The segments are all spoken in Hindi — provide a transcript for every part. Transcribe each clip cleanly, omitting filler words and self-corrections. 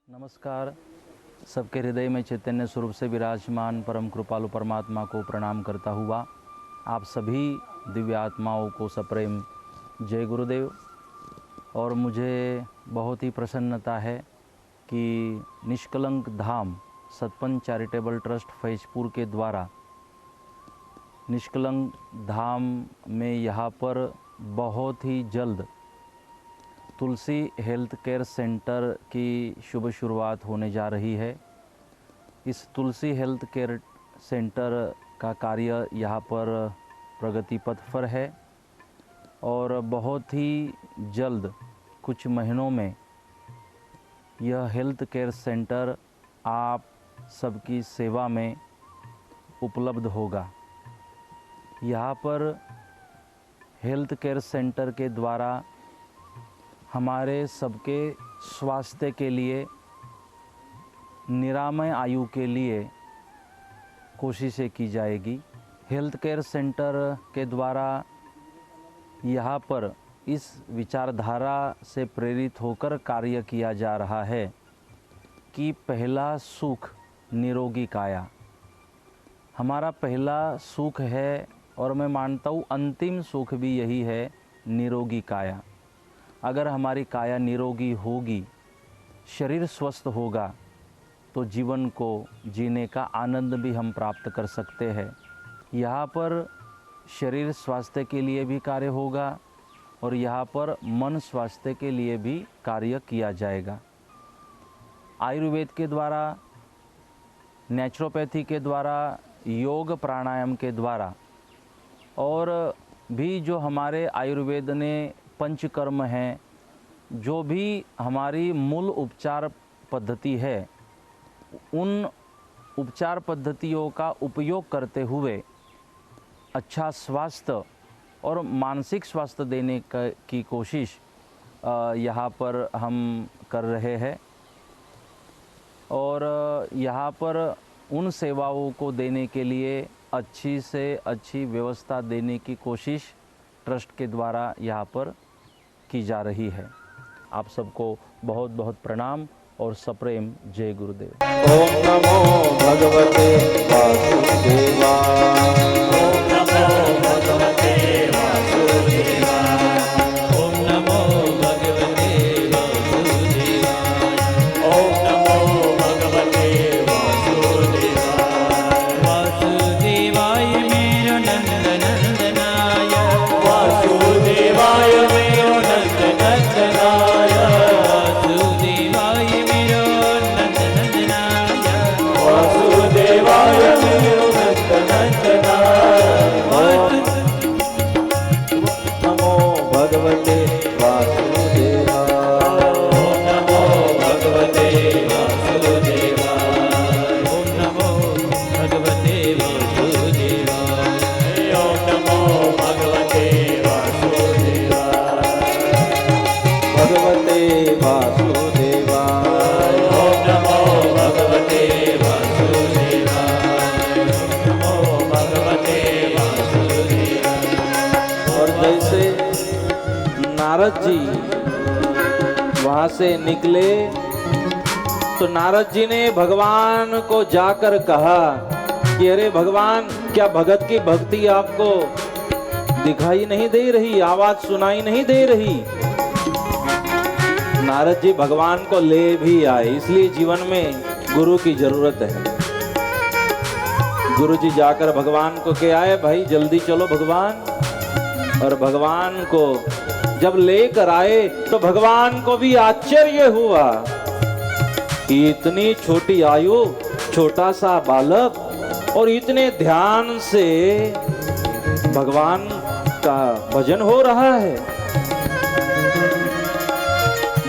नमस्कार। सबके हृदय में चैतन्य स्वरूप से विराजमान परम कृपालु परमात्मा को प्रणाम करता हुआ आप सभी दिव्य आत्माओं को सप्रेम जय गुरुदेव। और मुझे बहुत ही प्रसन्नता है कि निष्कलंक धाम सतपंच चैरिटेबल ट्रस्ट फैजपुर के द्वारा निष्कलंक धाम में यहाँ पर बहुत ही जल्द तुलसी हेल्थ केयर सेंटर की शुभ शुरुआत होने जा रही है। इस तुलसी हेल्थ केयर सेंटर का कार्य यहाँ पर प्रगति पथ पर है और बहुत ही जल्द कुछ महीनों में यह हेल्थ केयर सेंटर आप सबकी सेवा में उपलब्ध होगा। यहाँ पर हेल्थ केयर सेंटर के द्वारा हमारे सबके स्वास्थ्य के लिए, निरामय आयु के लिए कोशिशें की जाएगी। हेल्थ केयर सेंटर के द्वारा यहाँ पर इस विचारधारा से प्रेरित होकर कार्य किया जा रहा है कि पहला सुख निरोगी काया हमारा पहला सुख है और मैं मानता हूँ अंतिम सुख भी यही है, निरोगी काया। अगर हमारी काया निरोगी होगी, शरीर स्वस्थ होगा तो जीवन को जीने का आनंद भी हम प्राप्त कर सकते हैं। यहाँ पर शरीर स्वास्थ्य के लिए भी कार्य होगा और यहाँ पर मन स्वास्थ्य के लिए भी कार्य किया जाएगा। आयुर्वेद के द्वारा, नेचुरोपैथी के द्वारा, योग प्राणायाम के द्वारा और भी जो हमारे आयुर्वेद ने पंचकर्म हैं, जो भी हमारी मूल उपचार पद्धति है, उन उपचार पद्धतियों का उपयोग करते हुए अच्छा स्वास्थ्य और मानसिक स्वास्थ्य देने की कोशिश यहाँ पर हम कर रहे हैं। और यहाँ पर उन सेवाओं को देने के लिए अच्छी से अच्छी व्यवस्था देने की कोशिश ट्रस्ट के द्वारा यहाँ पर की जा रही है। आप सबको बहुत बहुत प्रणाम और सप्रेम जय गुरुदेव। ओम नमो भगवते वासुदेवाय। ओम नमो भगवते वासुदेवाय। ओम नमो भगवते वासुदेवाय। ओम नमो भगवते वासुदेवाय। वासुदेवाय मेरो नंद नंदनाय। वासुदेवाय मेरो नंद नंदनाय। वासुदेवाय मेरो नंद नंदनाय। वासुदेवाय मेरो नंद नंदनाय। नमो भगवते वासुदेवाय। ओम नमो भगवते वासुदेवाय। ओम नमो भगवते वासुदेवाय। ओम नमो भगवते वासुदेवाय। भगवते वासुदेवाय। ओम नमो भगवते वासुदेवाय। ओम नमो भगवते वासुदेवाय। और जैसे नारद जी वहां से निकले तो नारद जी ने भगवान को जाकर कहा कि अरे भगवान, क्या भगत की भक्ति आपको दिखाई नहीं दे रही, आवाज सुनाई नहीं दे रही? नारद जी भगवान को ले भी आए। इसलिए जीवन में गुरु की जरूरत है। गुरु जी जाकर भगवान को कह आए, भाई जल्दी चलो भगवान। और भगवान को जब लेकर आए तो भगवान को भी आश्चर्य हुआ कि इतनी छोटी आयु, छोटा सा बालक और इतने ध्यान से भगवान का भजन हो रहा है।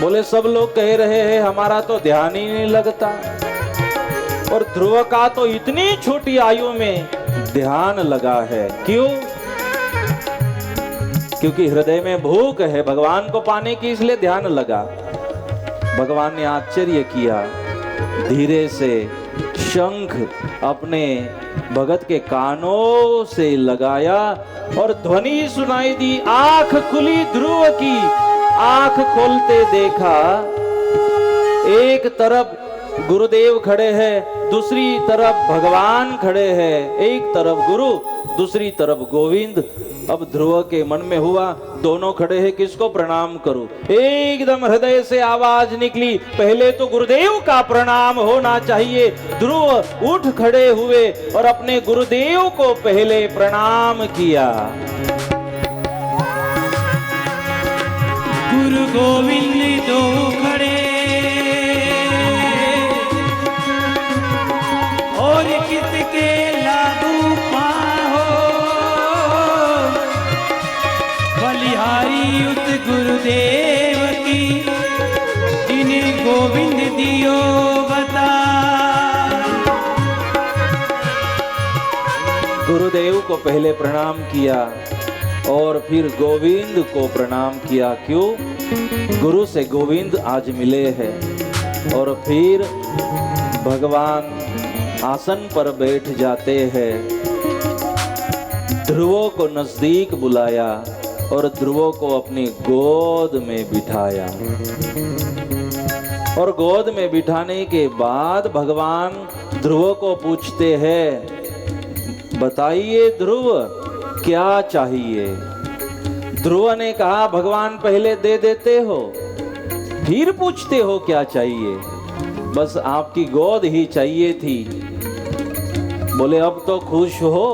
बोले सब लोग कह रहे हैं हमारा तो ध्यान ही नहीं लगता, और ध्रुव का तो इतनी छोटी आयु में ध्यान लगा है। क्यों? क्योंकि हृदय में भूख है भगवान को पाने की, इसलिए ध्यान लगा। भगवान ने आश्चर्य किया, धीरे से शंख अपने भगत के कानों से लगाया और ध्वनि सुनाई दी। आंख खुली ध्रुव की, आंख खोलते देखा एक तरफ गुरुदेव खड़े हैं, दूसरी तरफ भगवान खड़े हैं, एक तरफ गुरु दूसरी तरफ गोविंद। अब ध्रुव के मन में हुआ दोनों खड़े हैं, किसको प्रणाम करूं? एकदम हृदय से आवाज निकली, पहले तो गुरुदेव का प्रणाम होना चाहिए। ध्रुव उठ खड़े हुए और अपने गुरुदेव को पहले प्रणाम किया। गुरु गोविंद दो खड़े और किसके लागू पाहो, बलिहारी उस गुरुदेव की जिन्हें गोविंद दियो बता। गुरुदेव को पहले प्रणाम किया और फिर गोविंद को प्रणाम किया। क्यों? गुरु से गोविंद आज मिले हैं। और फिर भगवान आसन पर बैठ जाते हैं। ध्रुवों को नजदीक बुलाया और ध्रुवों को अपनी गोद में बिठाया। और गोद में बिठाने के बाद भगवान ध्रुव को पूछते हैं, बताइए ध्रुव क्या चाहिए? ध्रुव ने कहा, भगवान पहले दे देते हो, फिर पूछते हो क्या चाहिए? बस आपकी गोद ही चाहिए थी। बोले अब तो खुश हो?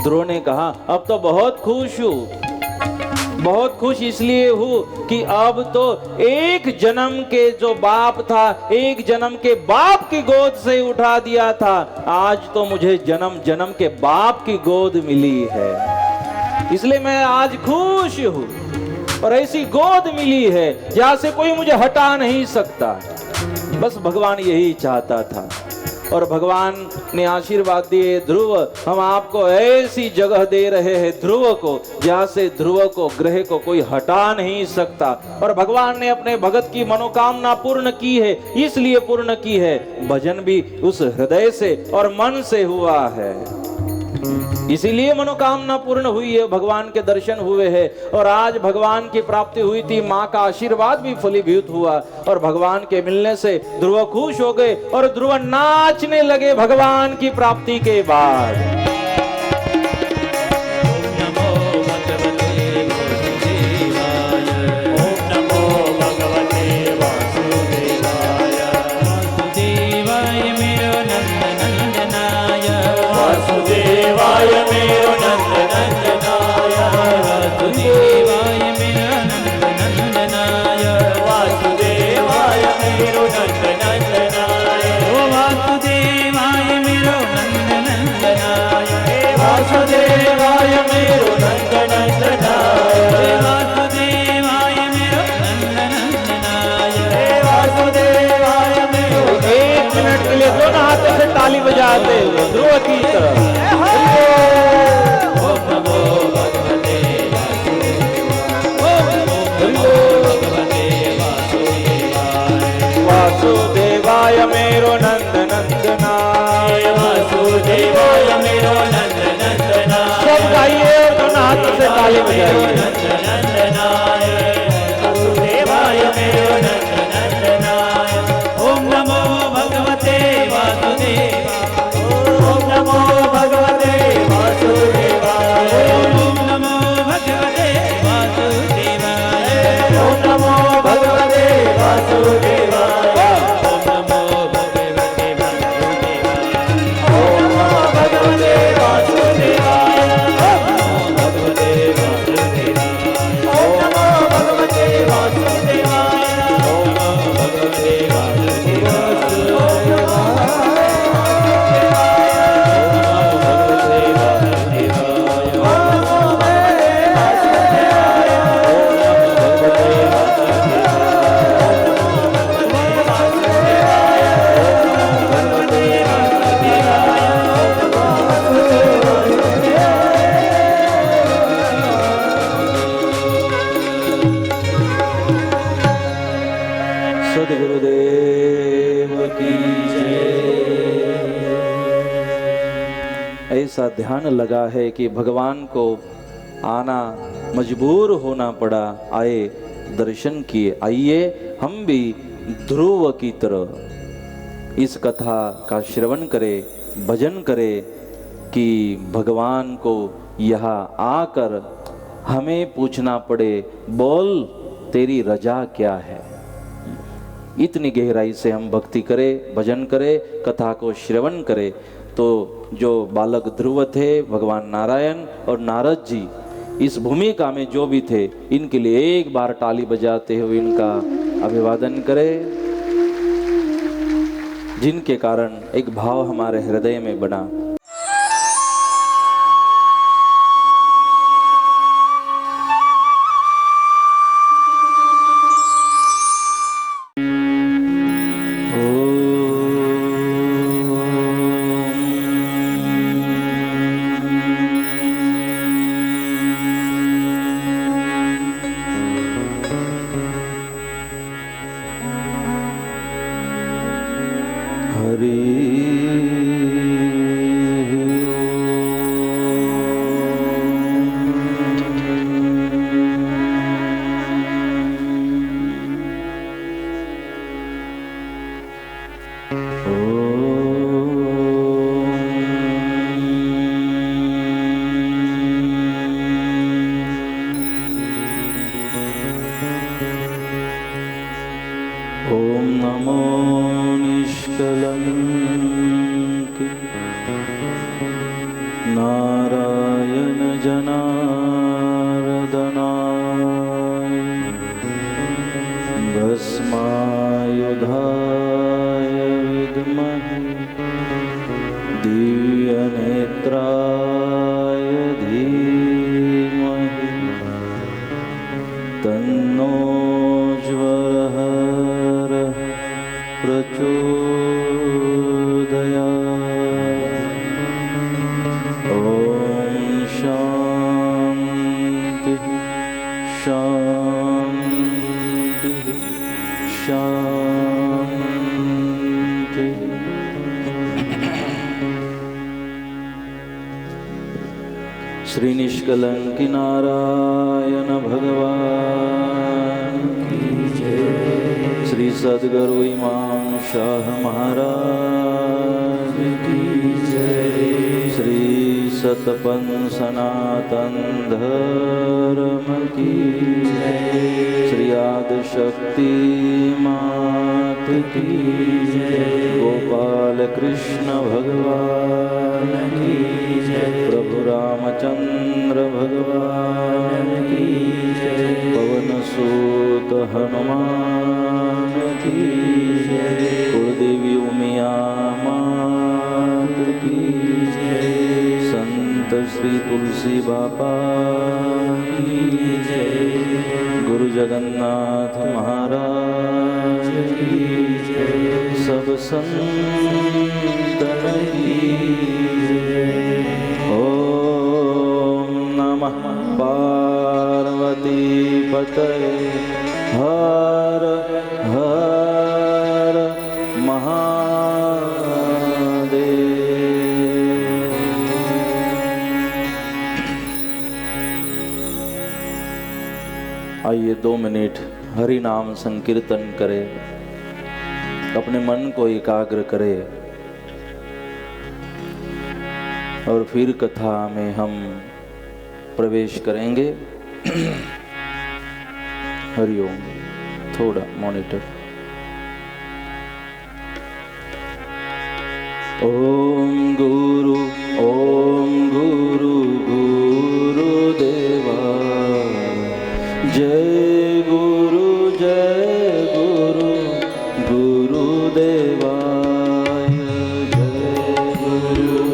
ध्रुव ने कहा, अब तो बहुत खुश हूं। बहुत खुश इसलिए हूं कि अब तो एक जन्म के जो बाप था, एक जन्म के बाप की गोद से उठा दिया था, आज तो मुझे जन्म जन्म के बाप की गोद मिली है, इसलिए मैं आज खुश हूं। और ऐसी गोद मिली है जहां से कोई मुझे हटा नहीं सकता। बस भगवान यही चाहता था। और भगवान ने आशीर्वाद दिए, ध्रुव हम आपको ऐसी जगह दे रहे हैं ध्रुव को, जहां से ध्रुव को ग्रह को कोई हटा नहीं सकता। और भगवान ने अपने भगत की मनोकामना पूर्ण की है, इसलिए पूर्ण की है, भजन भी उस हृदय से और मन से हुआ है, इसीलिए मनोकामना पूर्ण हुई है, भगवान के दर्शन हुए हैं। और आज भगवान की प्राप्ति हुई थी, माँ का आशीर्वाद भी फलीभूत हुआ और भगवान के मिलने से ध्रुव खुश हो गए और ध्रुव नाचने लगे भगवान की प्राप्ति के बाद। वासुदेवाय मेरो नंद नंदनाय, वासुदेवाय मेरो नंद नंदनाय, वासुदेवाय मेरो नंद नंदनाय, ओ वासुदेवाय मेरो नंद नंदनाय, वासुदेवाय मेरो नंद नंदनाय, वासुदेवाय मेरो नंद नंदनाय, वासुदेवाय मेरो। एक मिनट के लिए दोनों हाथों से ताली बजाते हुए ध्रुव की तरफ वासुदेवाय मेरो नंद नंदनाय, वासुदेवाय मेरो नंद नंदनाय, सब गाइए और दोनों हाथों से ताली बजाइए। नंद नंदनाय, वासुदेवाय मेरो नंद नंदनाय। ओम नमो भगवते वासुदेवाय, ओम नमो भगवते वासुदेवाय, ओम नमो भगवते वासुदेवाय, ओम नमो भगवते वासुदेवाय, ओम नमो भगवते वासुदेवाय, ओम नमो भगवते वासुदेवाय, ओम नमो भगवते वासुदेवाय, ओम नमो भगवते वासुदेवाय, ओम नमो भगवते सद्गुरुदेव की जय। ऐसा ध्यान लगा है कि भगवान को आना मजबूर होना पड़ा, आए दर्शन किए। आइए हम भी ध्रुव की तरह इस कथा का श्रवण करे, भजन करे कि भगवान को यहाँ आकर हमें पूछना पड़े, बोल तेरी रजा क्या है। इतनी गहराई से हम भक्ति करें, भजन करें, कथा को श्रवण करें तो जो बालक ध्रुव थे, भगवान नारायण और नारद जी इस भूमिका में जो भी थे, इनके लिए एक बार ताली बजाते हुए इनका अभिवादन करें, जिनके कारण एक भाव हमारे हृदय में बना। ओम नमो निष्कलंक नारायण जनार्दनाय भस्मायुधाय विद्महे दिव्यनेत्राय धीमहि तन्नो प्रचोदयात्। ओम शांति शांति शांति। श्री निष्कलंक नारायण भगवान की जय। श्री सद्गुरु इमाम शाह महाराज की जय। श्री सतपन सनातन धर्म की जय। श्री आदि शक्ति मात की जय। गोपाल कृष्ण भगवान की जय। प्रभु रामचंद्र भगवान की जय। पवन सूत हनुमान की जय। कुलदेवी उमिया मात की जय। संत श्री तुलसी बाबा की जय। गुरु जगन्नाथ महाराज की जय। सब संतन की जय। ओम नमः पार्वती पतये हर हर महादेव। आइए 2 मिनट हरि नाम संकीर्तन करें, अपने मन को एकाग्र करें और फिर कथा में हम प्रवेश करेंगे। हरिओम। थोड़ा मॉनिटर। ओम गुरु गुरुदेवा जय गुरु गुरुदेवा गुरु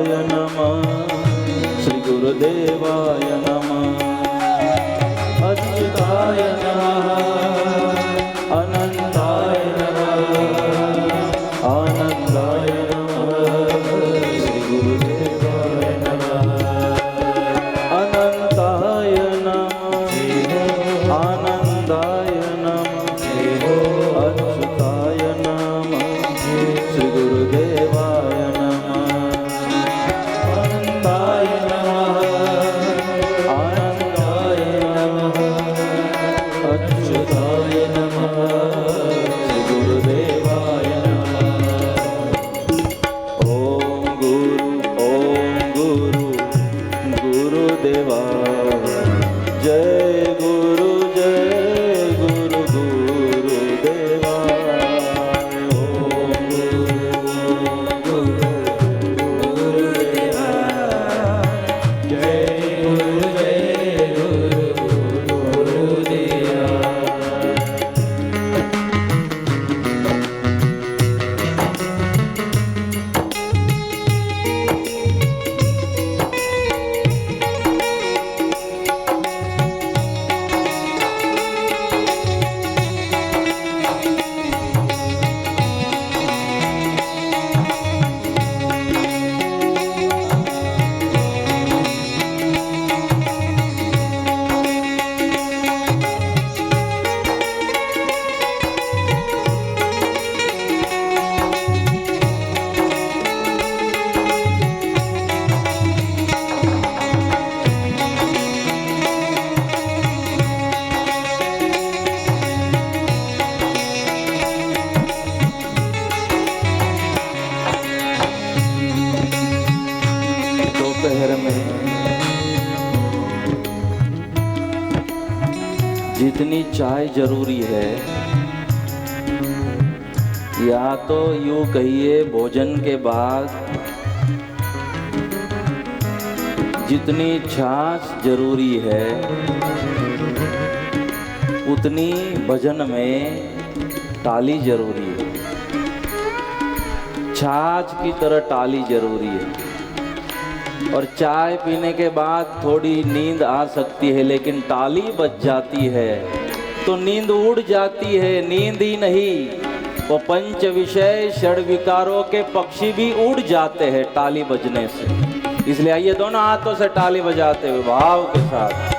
अच्युताय नमः श्री गुरुदेवाय नमः अच्युताय नमः अनंताय नमः आनंदाय नमः श्री गुरुदेवाय नमः अनंताय नमः आनंदाय नमः अच्युताय नमः श्री गुरुदेवाय नमः आनंदाय नमः आनंदाय नमः अच्युताय नमः श्री गुरुदेवाय नमः ओम गुरु गुरुदेवा जय गुरु गुरुदेवा ओम गुरु गुरुदेवा जय गुरुदेवा दोपहर में जितनी चाय जरूरी है या तो यूं कहिए भोजन के बाद जितनी छाछ जरूरी है उतनी भजन में टाली जरूरी है। छाछ की तरह टाली जरूरी है और चाय पीने के बाद थोड़ी नींद आ सकती है, लेकिन टाली बज जाती है तो नींद उड़ जाती है। नींद ही नहीं, वो पंच विषय षड विकारों के पक्षी भी उड़ जाते हैं टाली बजने से। इसलिए आइए दोनों हाथों से टाली बजाते हुए भाव के साथ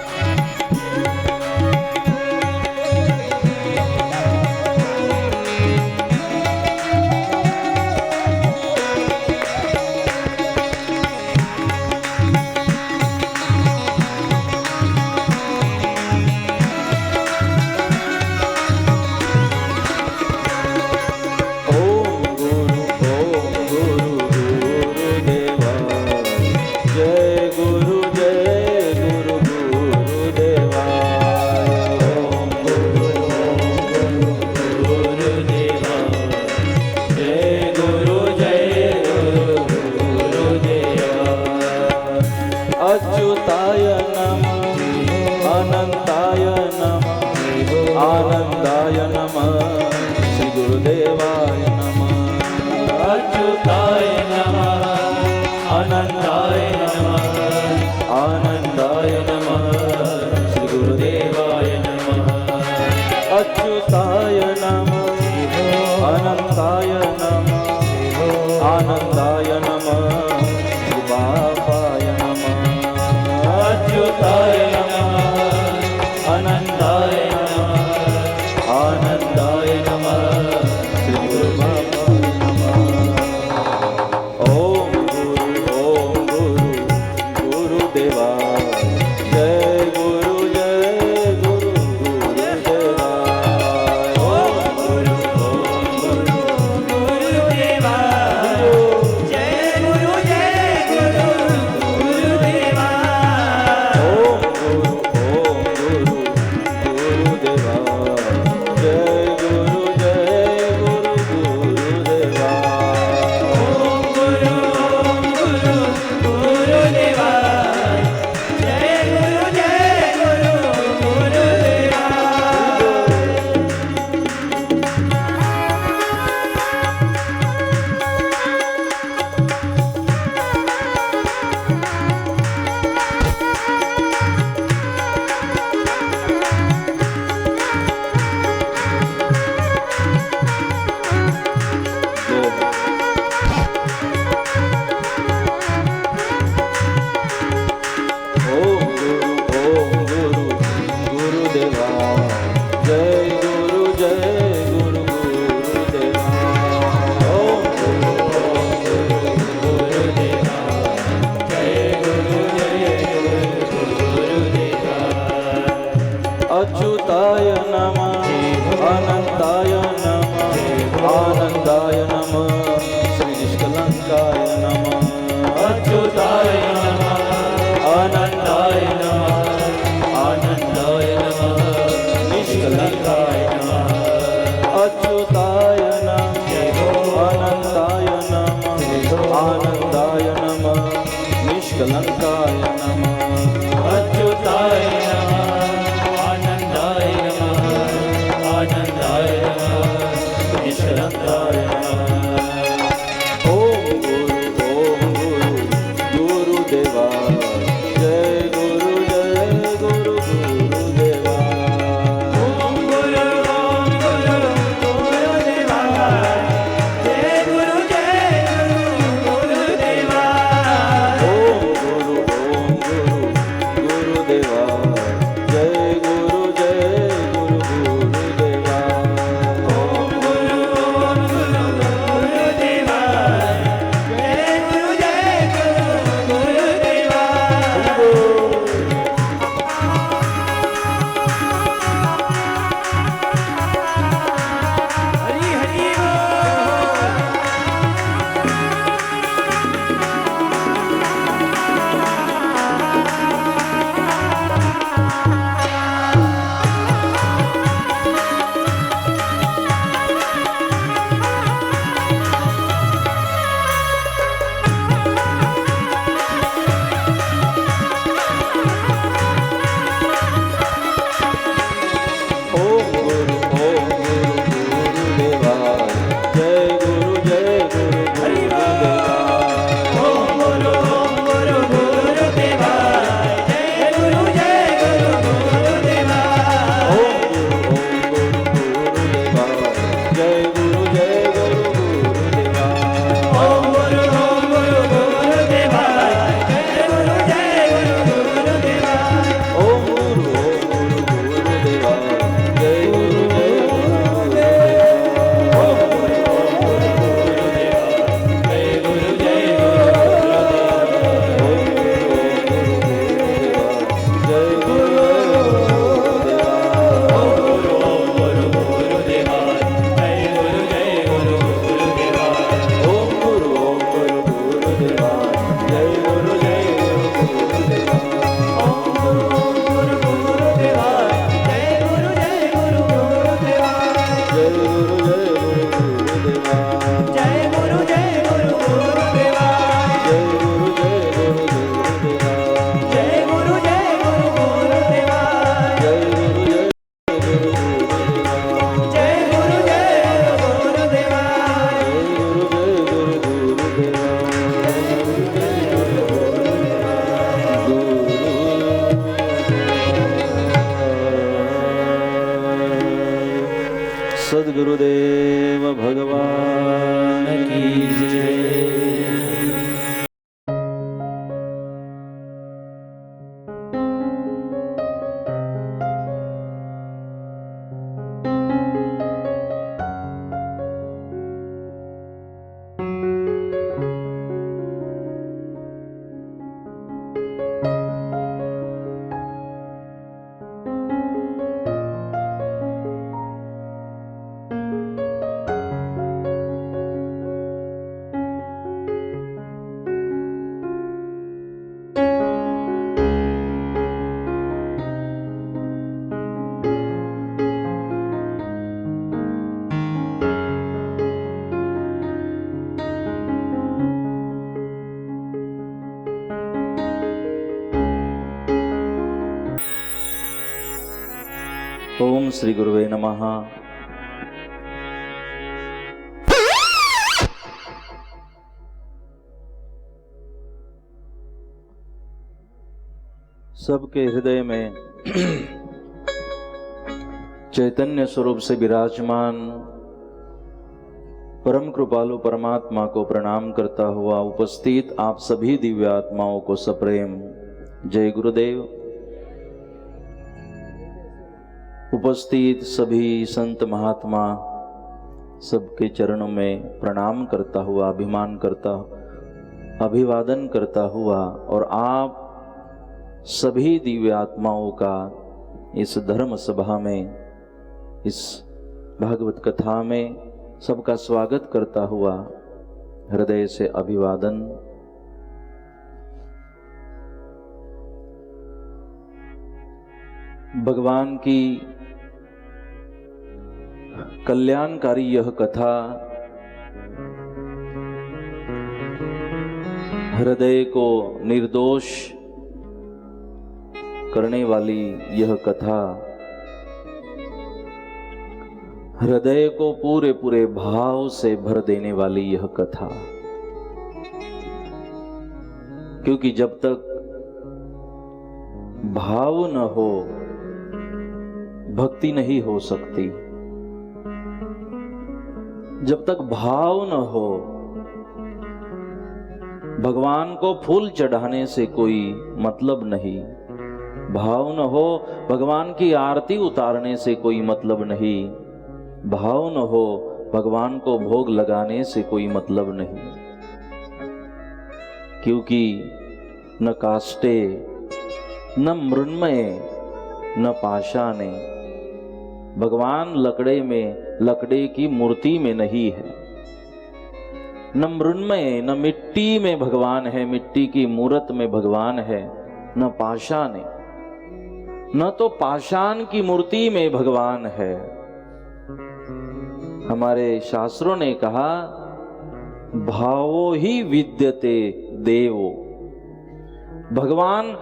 अच्युताय नमः अनंताय नमः आनंदाय नमः श्री गुरुदेवाय नमः अच्युताय नमः अनंताय नमः आनंदाय नमः श्री गुरुदेवाय नमः अच्युताय नमः अनंताय नमः आनंदाय नमः श्री बापाय अच्युताय नमः अनंताय नमः आनंदाय नमः श्री गुरु बापाय नमः ओम गुरु गुरुदेवा जय गुरु गुरुदेवा ओम गुरु गुरुदेवा जय गुरु अच्युताय नमः अनंताय नमः आनंदाय नमः श्री निष्कलंकाय नमः अच्युताय नमः अनंताय नमः आनंदाय नमः निष्कलंकाय नमः अच्युताय नमः अनंताय नमः आनंदाय नमः निष्कलंकाय नमः अच्युताय नमः आनंदाय नमः आनंदाय नमः निष्कलंकाय नमः। ओम गुरुदेवा जय गुरुदेवा ओम गुरुदेवा जय गुरुदेवा ओम गुरुदेवा जय गुरुदेवा ओम गुरुदेवा जय गुरुदेवा हरि हरि ओम गुरुदेवा जय गुरुदेवा ओम गुरुदेवा जय गुरुदेवा ओम गुरुदेवा जय गुरुदेवा ओम गुरुदेवा जय गुरुदेवा ओम गुरुदेवा जय सद्गुरुदेव भगवान की जय। ओम श्री गुरुवे नमः। सबके हृदय में चैतन्य स्वरूप से विराजमान परम कृपालु परमात्मा को प्रणाम करता हुआ उपस्थित आप सभी दिव्य आत्माओं को सप्रेम जय गुरुदेव। उपस्थित सभी संत महात्मा सबके चरणों में प्रणाम करता हुआ अभिवादन करता हुआ और आप सभी दिव्य आत्माओं का इस धर्म सभा में, इस भागवत कथा में सबका स्वागत करता हुआ हृदय से अभिवादन। भगवान की कल्याणकारी यह कथा, हृदय को निर्दोष करने वाली यह कथा, हृदय को पूरे पूरे भाव से भर देने वाली यह कथा, क्योंकि जब तक भाव न हो भक्ति नहीं हो सकती। जब तक भाव न हो भगवान को फूल चढ़ाने से कोई मतलब नहीं। भाव न हो भगवान की आरती उतारने से कोई मतलब नहीं। भाव न हो भगवान को भोग लगाने से कोई मतलब नहीं। क्योंकि न काष्ठे न मृण्मये न पाषाणे, भगवान लकड़े में, लकड़े की मूर्ति में नहीं है। न मृण्मय, न मिट्टी में भगवान है, मिट्टी की मूर्त में भगवान है। न पाषाण, न तो पाषाण की मूर्ति में भगवान है। हमारे शास्त्रों ने कहा भावो ही विद्यते देवो। भगवान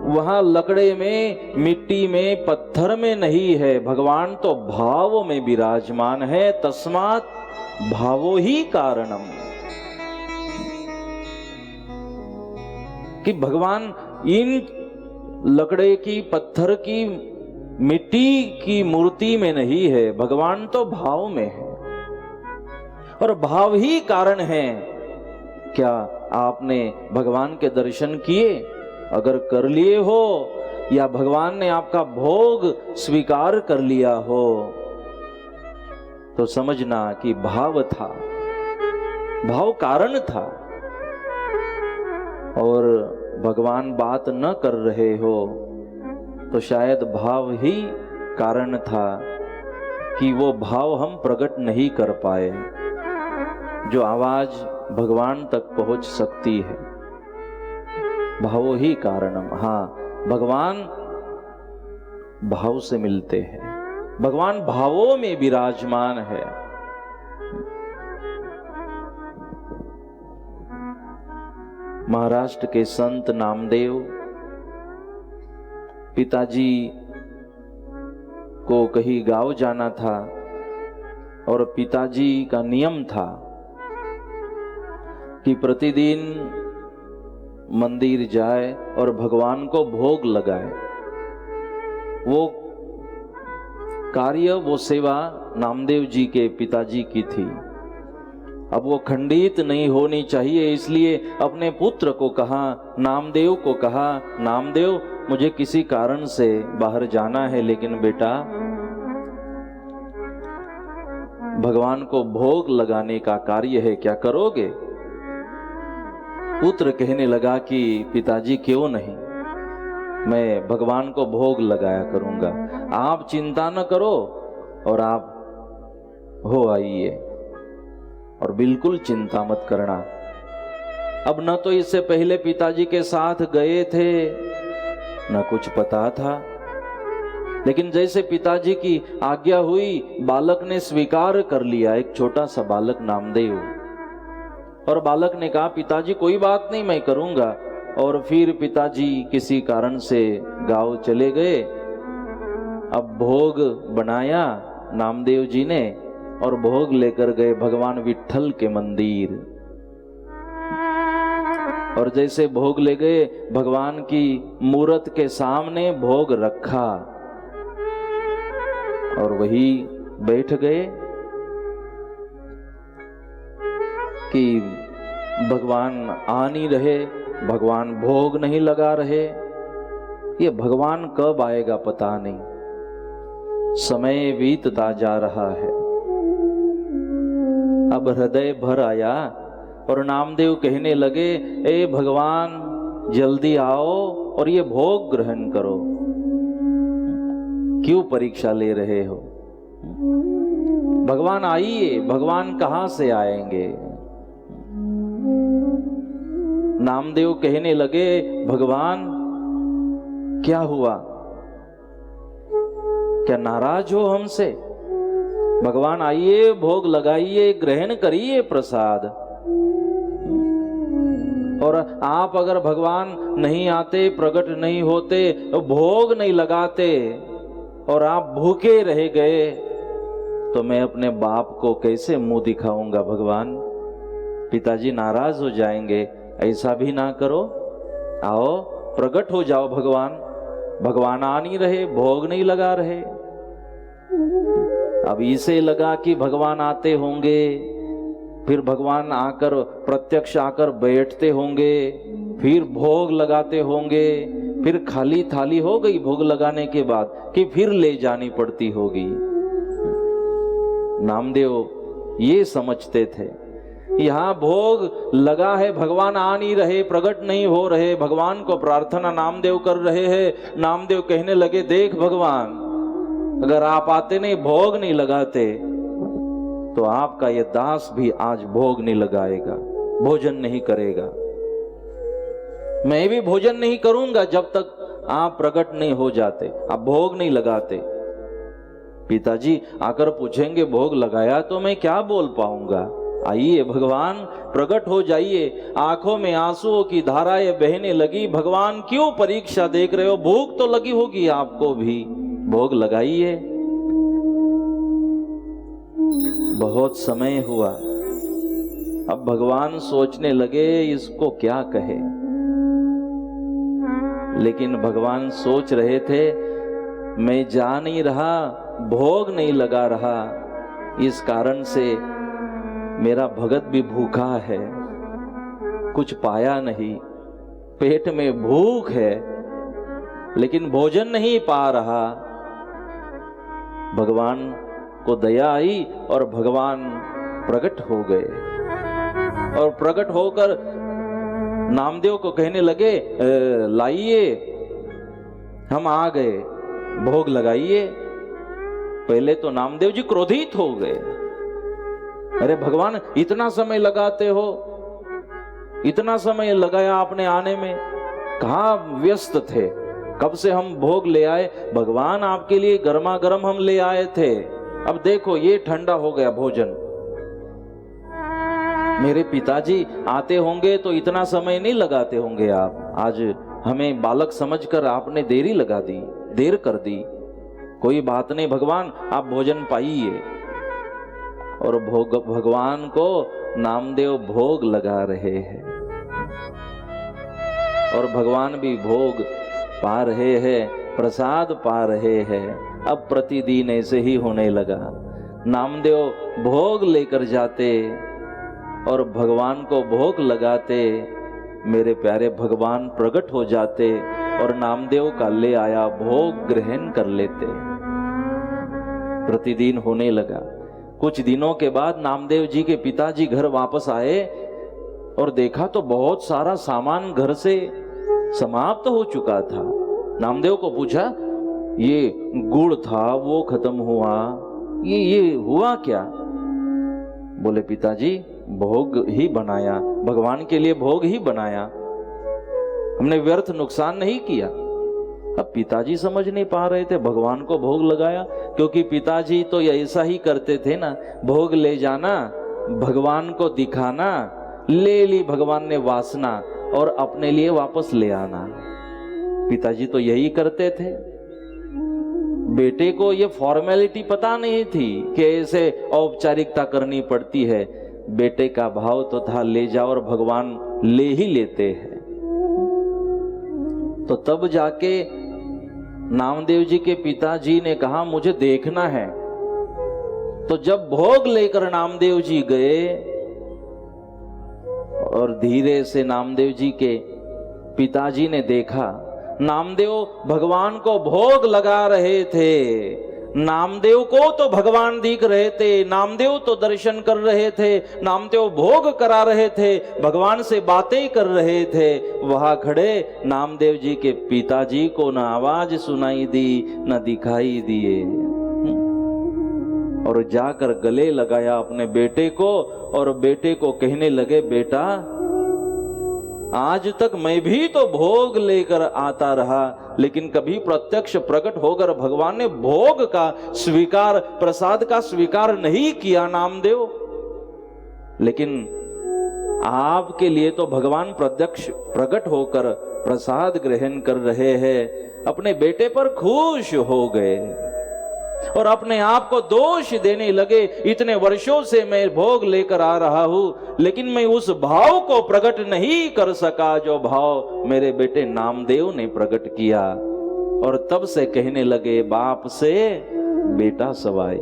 वहां लकड़े में, मिट्टी में, पत्थर में नहीं है। भगवान तो भाव में विराजमान है। तस्मात् भावो ही कारणम, कि भगवान इन लकड़े की, पत्थर की, मिट्टी की मूर्ति में नहीं है। भगवान तो भाव में है और भाव ही कारण है। क्या आपने भगवान के दर्शन किए? अगर कर लिए हो या भगवान ने आपका भोग स्वीकार कर लिया हो तो समझना कि भाव था, भाव कारण था। और भगवान बात न कर रहे हो तो शायद भाव ही कारण था कि वो भाव हम प्रकट नहीं कर पाए। जो आवाज भगवान तक पहुंच सकती है, भावो ही कारणम। हाँ, भगवान भाव से मिलते हैं। भगवान भावों में विराजमान है। महाराष्ट्र के संत नामदेव, पिताजी को कहीं गांव जाना था और पिताजी का नियम था कि प्रतिदिन मंदिर जाए और भगवान को भोग लगाए। वो कार्य, वो सेवा नामदेव जी के पिताजी की थी। अब वो खंडित नहीं होनी चाहिए, इसलिए अपने पुत्र को कहा, नामदेव को कहा, नामदेव मुझे किसी कारण से बाहर जाना है, लेकिन बेटा भगवान को भोग लगाने का कार्य है, क्या करोगे? पुत्र कहने लगा कि पिताजी क्यों नहीं, मैं भगवान को भोग लगाया करूंगा। आप चिंता न करो और आप हो आइए, और बिल्कुल चिंता मत करना। अब न तो इससे पहले पिताजी के साथ गए थे, न कुछ पता था, लेकिन जैसे पिताजी की आज्ञा हुई बालक ने स्वीकार कर लिया। एक छोटा सा बालक नामदेव, और बालक ने कहा पिताजी कोई बात नहीं, मैं करूंगा। और फिर पिताजी किसी कारण से गांव चले गए। अब भोग बनाया नामदेव जी ने और भोग लेकर गए भगवान विट्ठल के मंदिर। और जैसे भोग ले गए, भगवान की मूर्त के सामने भोग रखा और वही बैठ गए कि भगवान आ नहीं रहे, भगवान भोग नहीं लगा रहे। ये भगवान कब आएगा पता नहीं। समय बीतता जा रहा है। अब हृदय भर आया और नामदेव कहने लगे, ए भगवान जल्दी आओ और ये भोग ग्रहण करो। क्यों परीक्षा ले रहे हो? भगवान आइए, भगवान कहां से आएंगे? नामदेव कहने लगे, भगवान क्या हुआ? क्या नाराज हो हमसे? भगवान आइए, भोग लगाइए, ग्रहण करिए प्रसाद। और आप अगर भगवान नहीं आते, प्रकट नहीं होते, भोग नहीं लगाते और आप भूखे रह गए, तो मैं अपने बाप को कैसे मुंह दिखाऊंगा? भगवान, पिताजी नाराज हो जाएंगे, ऐसा भी ना करो। आओ, प्रकट हो जाओ भगवान। भगवान आ नहीं रहे, भोग नहीं लगा रहे। अब इसे लगा कि भगवान आते होंगे, फिर भगवान आकर प्रत्यक्ष आकर बैठते होंगे, फिर भोग लगाते होंगे, फिर खाली थाली हो गई भोग लगाने के बाद कि फिर ले जानी पड़ती होगी। नामदेव ये समझते थे, यहाँ भोग लगा है, भगवान आ नहीं रहे, प्रकट नहीं हो रहे, भगवान को प्रार्थना नामदेव कर रहे हैं। नामदेव कहने लगे, देख भगवान, अगर आप आते नहीं, भोग नहीं लगाते, तो आपका ये दास भी आज भोग नहीं लगाएगा, भोजन नहीं करेगा। मैं भी भोजन नहीं करूंगा जब तक आप प्रकट नहीं हो जाते, आप भोग नहीं लगाते। पिताजी आकर पूछेंगे भोग लगाया, तो मैं क्या बोल पाऊंगा? आइए भगवान, प्रकट हो जाइए। आंखों में आंसुओं की धाराएं बहने लगी। भगवान क्यों परीक्षा देख रहे हो? भूख तो लगी होगी आपको भी, भोग लगाइए। बहुत समय हुआ, अब भगवान सोचने लगे इसको क्या कहे। लेकिन भगवान सोच रहे थे, मैं जा नहीं रहा, भोग नहीं लगा रहा, इस कारण से मेरा भगत भी भूखा है, कुछ पाया नहीं, पेट में भूख है लेकिन भोजन नहीं पा रहा। भगवान को दया आई और भगवान प्रकट हो गए और प्रकट होकर नामदेव को कहने लगे, लाइए, हम आ गए, भोग लगाइए। पहले तो नामदेव जी क्रोधित हो गए, अरे भगवान, इतना समय लगाते हो, इतना समय लगाया आपने आने में, कहाँ व्यस्त थे? कब से हम भोग ले आए, भगवान आपके लिए गर्मा गर्म हम ले आए थे, अब देखो ये ठंडा हो गया भोजन। मेरे पिताजी आते होंगे तो इतना समय नहीं लगाते होंगे आप, आज हमें बालक समझकर आपने देरी लगा दी, देर कर दी। कोई बात नहीं भगवान, आप भोजन पाइए। और भगवान को नामदेव भोग लगा रहे हैं और भगवान भी भोग पा रहे हैं, प्रसाद पा रहे हैं। अब प्रतिदिन ऐसे ही होने लगा। नामदेव भोग लेकर जाते और भगवान को भोग लगाते, मेरे प्यारे भगवान प्रकट हो जाते और नामदेव का ले आया भोग ग्रहण कर लेते। प्रतिदिन होने लगा। कुछ दिनों के बाद नामदेव जी के पिताजी घर वापस आए और देखा तो बहुत सारा सामान घर से समाप्त हो चुका था। नामदेव को पूछा, ये गुड़ था वो खत्म हुआ, ये हुआ क्या? बोले पिताजी, भोग ही बनाया, भगवान के लिए भोग ही बनाया, हमने व्यर्थ नुकसान नहीं किया। अब पिताजी समझ नहीं पा रहे थे, भगवान को भोग लगाया, क्योंकि पिताजी तो ऐसा ही करते थे ना, भोग ले जाना, भगवान को दिखाना, ले ली भगवान ने वासना और अपने लिए वापस ले आना। पिताजी तो यही करते थे। बेटे को ये फॉर्मेलिटी पता नहीं थी कि ऐसे औपचारिकता करनी पड़ती है। बेटे का भाव तो था ले जाओ और भगवान ले ही लेते हैं। तो तब जाके नामदेव जी के पिताजी ने कहा, मुझे देखना है। तो जब भोग लेकर नामदेव जी गए और धीरे से नामदेव जी के पिताजी ने देखा, नामदेव भगवान को भोग लगा रहे थे। नामदेव को तो भगवान दिख रहे थे, नामदेव तो दर्शन कर रहे थे, नामदेव भोग करा रहे थे, भगवान से बातें कर रहे थे। वहां खड़े नामदेव जी के पिताजी को न आवाज सुनाई दी न दिखाई दिए, और जाकर गले लगाया अपने बेटे को और बेटे को कहने लगे, बेटा आज तक मैं भी तो भोग लेकर आता रहा, लेकिन कभी प्रत्यक्ष प्रकट होकर भगवान ने भोग का स्वीकार, प्रसाद का स्वीकार नहीं किया नामदेव। लेकिन आपके लिए तो भगवान प्रत्यक्ष प्रकट होकर प्रसाद ग्रहण कर रहे हैं। अपने बेटे पर खुश हो गए और अपने आप को दोष देने लगे, इतने वर्षों से मैं भोग लेकर आ रहा हूं, लेकिन मैं उस भाव को प्रकट नहीं कर सका जो भाव मेरे बेटे नामदेव ने प्रकट किया। और तब से कहने लगे, बाप से बेटा सवाई।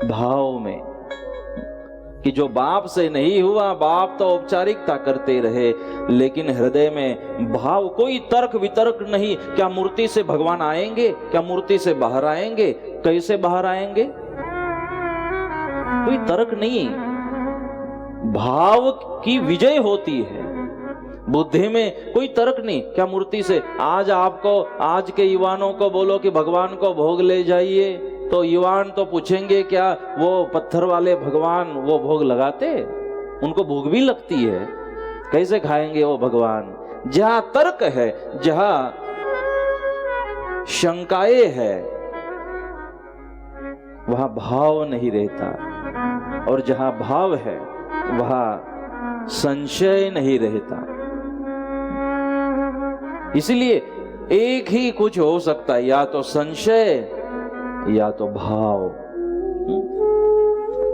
भाव में कि जो बाप से नहीं हुआ, बाप तो औपचारिकता करते रहे, लेकिन हृदय में भाव, कोई तर्क वितर्क नहीं। क्या मूर्ति से भगवान आएंगे? क्या मूर्ति से बाहर आएंगे? कैसे बाहर आएंगे? कोई तर्क नहीं, भाव की विजय होती है। बुद्धि में कोई तर्क नहीं। क्या मूर्ति से आज आपको, आज के युवानों को बोलो कि भगवान को भोग ले जाइए, तो युवान तो पूछेंगे क्या वो पत्थर वाले भगवान वो भोग लगाते? उनको भूख भी लगती है, कैसे खाएंगे वो भगवान? जहां तर्क है, जहां शंकाएं है, वहां भाव नहीं रहता, और जहां भाव है वहां संशय नहीं रहता। इसलिए एक ही कुछ हो सकता है, या तो संशय या तो भाव।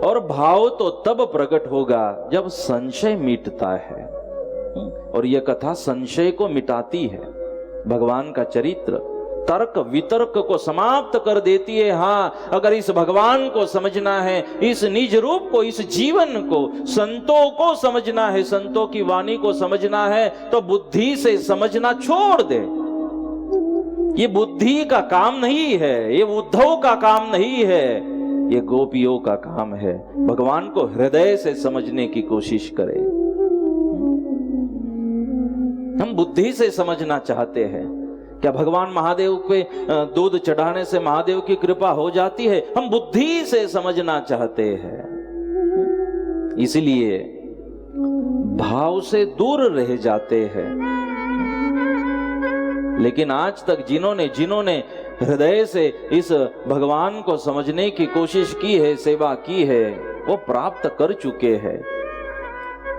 और भाव तो तब प्रकट होगा जब संशय मिटता है, और यह कथा संशय को मिटाती है। भगवान का चरित्र तर्क वितर्क को समाप्त कर देती है। हाँ, अगर इस भगवान को समझना है, इस निज रूप को, इस जीवन को, संतों को समझना है, संतों की वाणी को समझना है, तो बुद्धि से समझना छोड़ दे। ये बुद्धि का काम नहीं है, ये उद्धव का काम नहीं है, ये गोपियों का काम है। भगवान को हृदय से समझने की कोशिश करें। हम बुद्धि से समझना चाहते हैं। क्या भगवान महादेव पे दूध चढ़ाने से महादेव की कृपा हो जाती है? हम बुद्धि से समझना चाहते हैं। इसलिए भाव से दूर रह जाते हैं। लेकिन आज तक जिन्होंने हृदय से इस भगवान को समझने की कोशिश की है, सेवा की है, वो प्राप्त कर चुके हैं।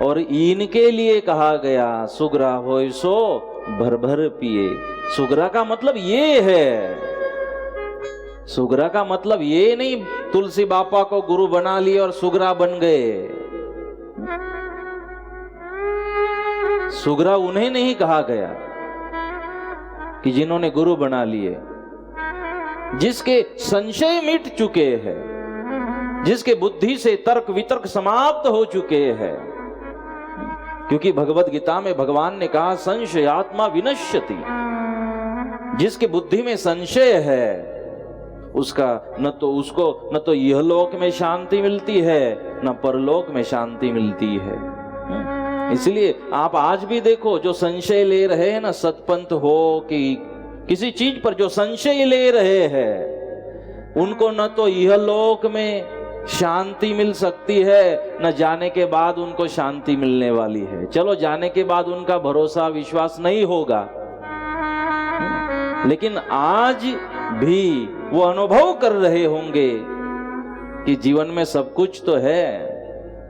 और इनके लिए कहा गया, सुग्रा होय सो भर भर पिए। सुग्रा का मतलब ये है, सुग्रा का मतलब ये नहीं तुलसी बापा को गुरु बना लिए और सुग्रा बन गए। सुग्रा उन्हें नहीं कहा गया कि जिन्होंने गुरु बना लिए, जिसके संशय मिट चुके हैं, जिसके बुद्धि से तर्क वितर्क समाप्त हो चुके हैं। क्योंकि भगवत गीता में भगवान ने कहा, संशयात्मा विनश्यति। जिसके बुद्धि में संशय है, उसका न तो इहलोक में शांति मिलती है, न परलोक में शांति मिलती है। इसलिए आप आज भी देखो, जो संशय ले रहे हैं ना, सतपंथ हो कि किसी चीज पर जो संशय ले रहे हैं, उनको न तो इहलोक में शांति मिल सकती है, न जाने के बाद उनको शांति मिलने वाली है। चलो, जाने के बाद उनका भरोसा विश्वास नहीं होगा, लेकिन आज भी वो अनुभव कर रहे होंगे कि जीवन में सब कुछ तो है।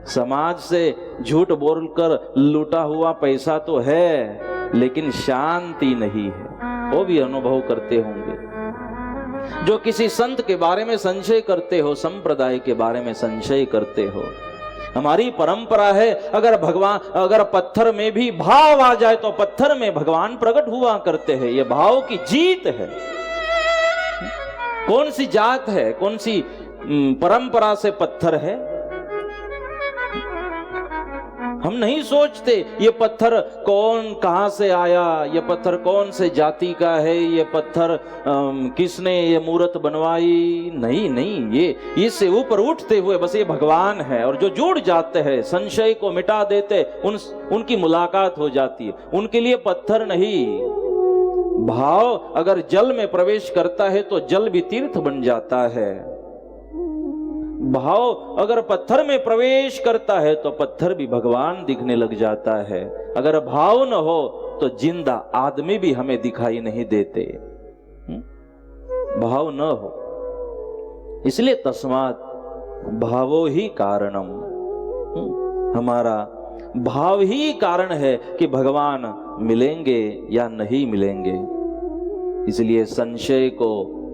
समाज से झूठ बोलकर लूटा हुआ पैसा तो है, लेकिन शांति नहीं है। वो भी अनुभव करते होंगे। जो किसी संत के बारे में संशय करते हो, संप्रदाय के बारे में संशय करते हो, हमारी परंपरा है, अगर पत्थर में भी भाव आ जाए तो पत्थर में भगवान प्रकट हुआ करते हैं। ये भाव की जीत है। कौन सी जात है, कौन सी परंपरा से पत्थर है? हम नहीं सोचते ये पत्थर कौन कहां से आया, ये पत्थर कौन से जाति का है, ये पत्थर किसने ये मूर्त बनवाई। नहीं नहीं, ये इससे ऊपर उठते हुए बस ये भगवान है। और जो जुड़ जाते हैं, संशय को मिटा देते, उनकी मुलाकात हो जाती है। उनके लिए पत्थर नहीं, भाव अगर जल में प्रवेश करता है तो जल भी तीर्थ बन जाता है। भाव अगर पत्थर में प्रवेश करता है तो पत्थर भी भगवान दिखने लग जाता है। अगर भाव न हो तो जिंदा आदमी भी हमें दिखाई नहीं देते। भाव न हो, इसलिए तस्मात् भावो ही कारणम, हमारा भाव ही कारण है कि भगवान मिलेंगे या नहीं मिलेंगे। इसलिए संशय को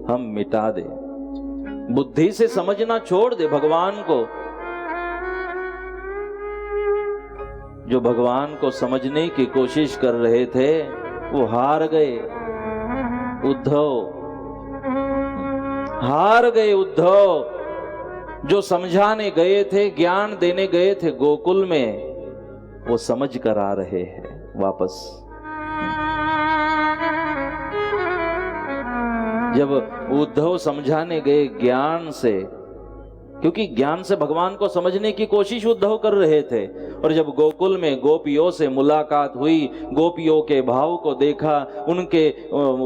हम मिटा दें, बुद्धि से समझना छोड़ दे भगवान को। जो भगवान को समझने की कोशिश कर रहे थे वो हार गए। उद्धव हार गए। उद्धव जो समझाने गए थे, ज्ञान देने गए थे गोकुल में, वो समझ कर आ रहे हैं वापस। जब उद्धव समझाने गए ज्ञान से, क्योंकि ज्ञान से भगवान को समझने की कोशिश उद्धव कर रहे थे, और जब गोकुल में गोपियों से मुलाकात हुई, गोपियों के भाव को देखा, उनके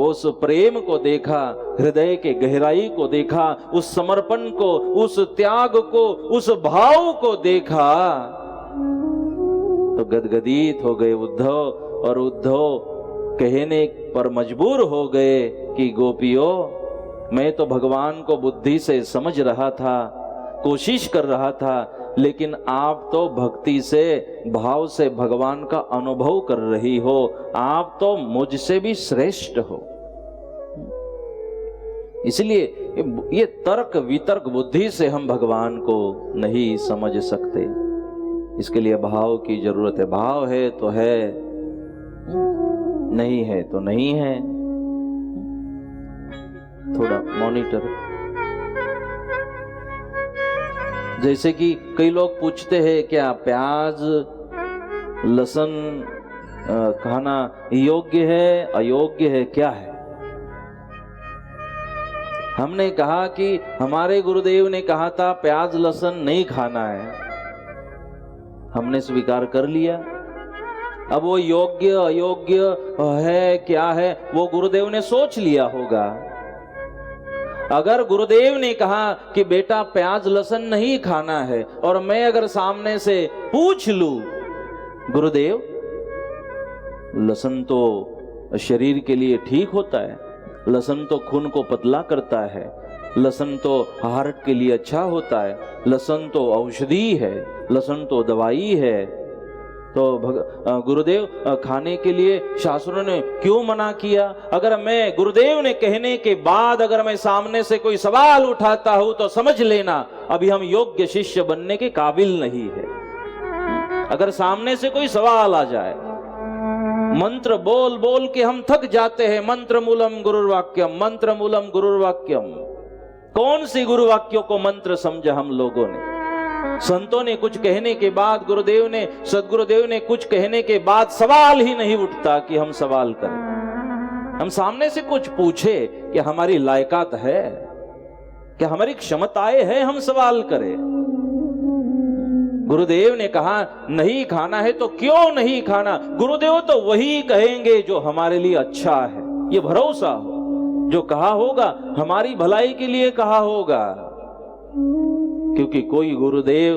उस प्रेम को देखा, हृदय के गहराई को देखा, उस समर्पण को, उस त्याग को, उस भाव को देखा, तो गदगदित हो गए उद्धव। और उद्धव कहने पर मजबूर हो गए कि गोपियों, मैं तो भगवान को बुद्धि से समझ रहा था, कोशिश कर रहा था, लेकिन आप तो भक्ति से, भाव से भगवान का अनुभव कर रही हो, आप तो मुझसे भी श्रेष्ठ हो। इसलिए ये तर्क वितर्क बुद्धि से हम भगवान को नहीं समझ सकते। इसके लिए भाव की जरूरत है। भाव है तो है, नहीं है तो नहीं है। थोड़ा मॉनिटर, जैसे कि कई लोग पूछते हैं क्या प्याज लहसुन खाना योग्य है अयोग्य है, क्या है? हमने कहा कि हमारे गुरुदेव ने कहा था प्याज लहसुन नहीं खाना है, हमने स्वीकार कर लिया। अब वो योग्य अयोग्य है क्या है, वो गुरुदेव ने सोच लिया होगा। अगर गुरुदेव ने कहा कि बेटा प्याज लहसुन नहीं खाना है, और मैं अगर सामने से पूछ लूं, गुरुदेव लहसुन तो शरीर के लिए ठीक होता है, लहसुन तो खून को पतला करता है, लहसुन तो हार्ट के लिए अच्छा होता है, लहसुन तो औषधि है, लहसुन तो दवाई है, तो गुरुदेव खाने के लिए शास्त्रों ने क्यों मना किया? अगर मैं गुरुदेव ने कहने के बाद अगर मैं सामने से कोई सवाल उठाता हूं तो समझ लेना अभी हम योग्य शिष्य बनने के काबिल नहीं है। अगर सामने से कोई सवाल आ जाए, मंत्र बोल बोल के हम थक जाते हैं, मंत्र मूलम गुरुर्वाक्यम, मंत्र मूलम गुरुर्वाक्यम। कौन सी गुरुवाक्यों को मंत्र समझा हम लोगों ने? संतों ने कुछ कहने के बाद, गुरुदेव ने, सदगुरुदेव ने कुछ कहने के बाद सवाल ही नहीं उठता कि हम सवाल करें। हम सामने से कुछ पूछे कि हमारी लायकात है, क्या हमारी क्षमताएं है, हम सवाल करें। गुरुदेव ने कहा नहीं खाना है तो क्यों नहीं खाना? गुरुदेव तो वही कहेंगे जो हमारे लिए अच्छा है, ये भरोसा हो। जो कहा होगा हमारी भलाई के लिए कहा होगा, क्योंकि कोई गुरुदेव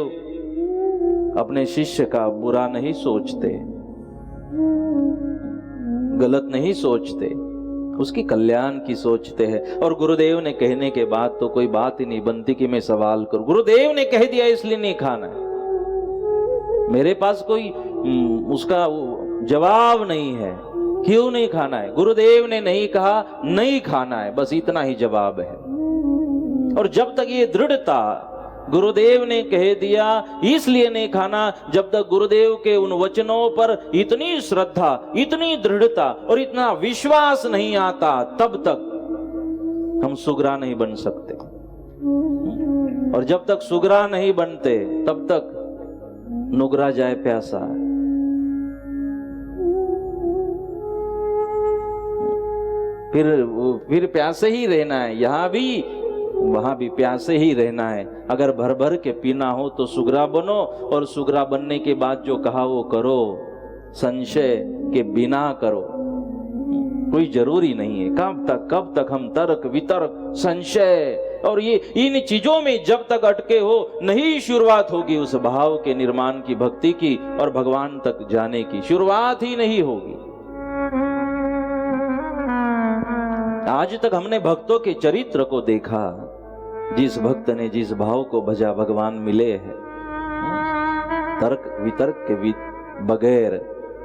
अपने शिष्य का बुरा नहीं सोचते, गलत नहीं सोचते, उसकी कल्याण की सोचते हैं। और गुरुदेव ने कहने के बाद तो कोई बात ही नहीं बनती कि मैं सवाल करूं। गुरुदेव ने कह दिया इसलिए नहीं खाना है, मेरे पास कोई उसका जवाब नहीं है क्यों नहीं खाना है। गुरुदेव ने नहीं कहा नहीं खाना है, बस इतना ही जवाब है। और जब तक ये दृढ़ता, गुरुदेव ने कह दिया इसलिए नहीं खाना, जब तक गुरुदेव के उन वचनों पर इतनी श्रद्धा, इतनी दृढ़ता और इतना विश्वास नहीं आता, तब तक हम सुगरा नहीं बन सकते। और जब तक सुगरा नहीं बनते तब तक नुगरा जाए प्यासा। फिर प्यासे ही रहना है, यहाँ भी वहां भी प्यासे ही रहना है। अगर भर भर के पीना हो तो सुगरा बनो, और सुगरा बनने के बाद जो कहा वो करो, संशय के बिना करो। कोई जरूरी नहीं है। कब तक हम तर्क वितर्क संशय और ये इन चीजों में जब तक अटके हो, नहीं शुरुआत होगी उस भाव के निर्माण की, भक्ति की, और भगवान तक जाने की शुरुआत ही नहीं होगी। आज तक हमने भक्तों के चरित्र को देखा, जिस भक्त ने जिस भाव को भजा भगवान मिले हैं। तर्क वितर्क के बगैर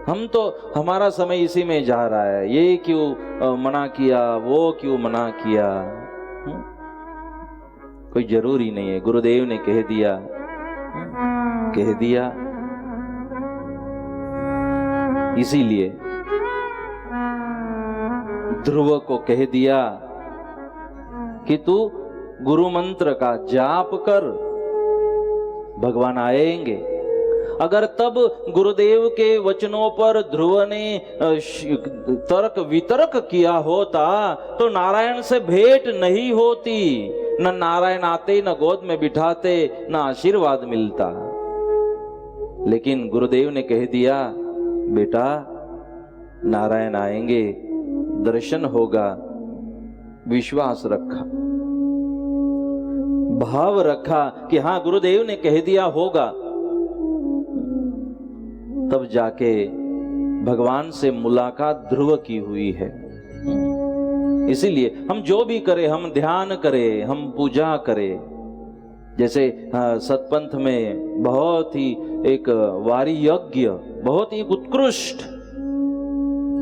हम तो, हमारा समय इसी में जा रहा है। ये क्यों मना किया, वो क्यों मना किया, कोई जरूरी नहीं है। गुरुदेव ने कह दिया इसीलिए ध्रुव को कह दिया कि तू गुरु मंत्र का जाप कर, भगवान आएंगे। अगर तब गुरुदेव के वचनों पर ध्रुव ने तर्क वितर्क किया होता तो नारायण से भेंट नहीं होती, न नारायण आते, न गोद में बिठाते, न आशीर्वाद मिलता। लेकिन गुरुदेव ने कह दिया, बेटा नारायण आएंगे, दर्शन होगा, विश्वास रखा, भाव रखा कि हाँ गुरुदेव ने कह दिया होगा। तब जाके भगवान से मुलाकात ध्रुव की हुई है। इसीलिए हम जो भी करें, हम ध्यान करें, हम पूजा करें, जैसे सतपंथ में बहुत ही एक वारी यज्ञ, बहुत ही उत्कृष्ट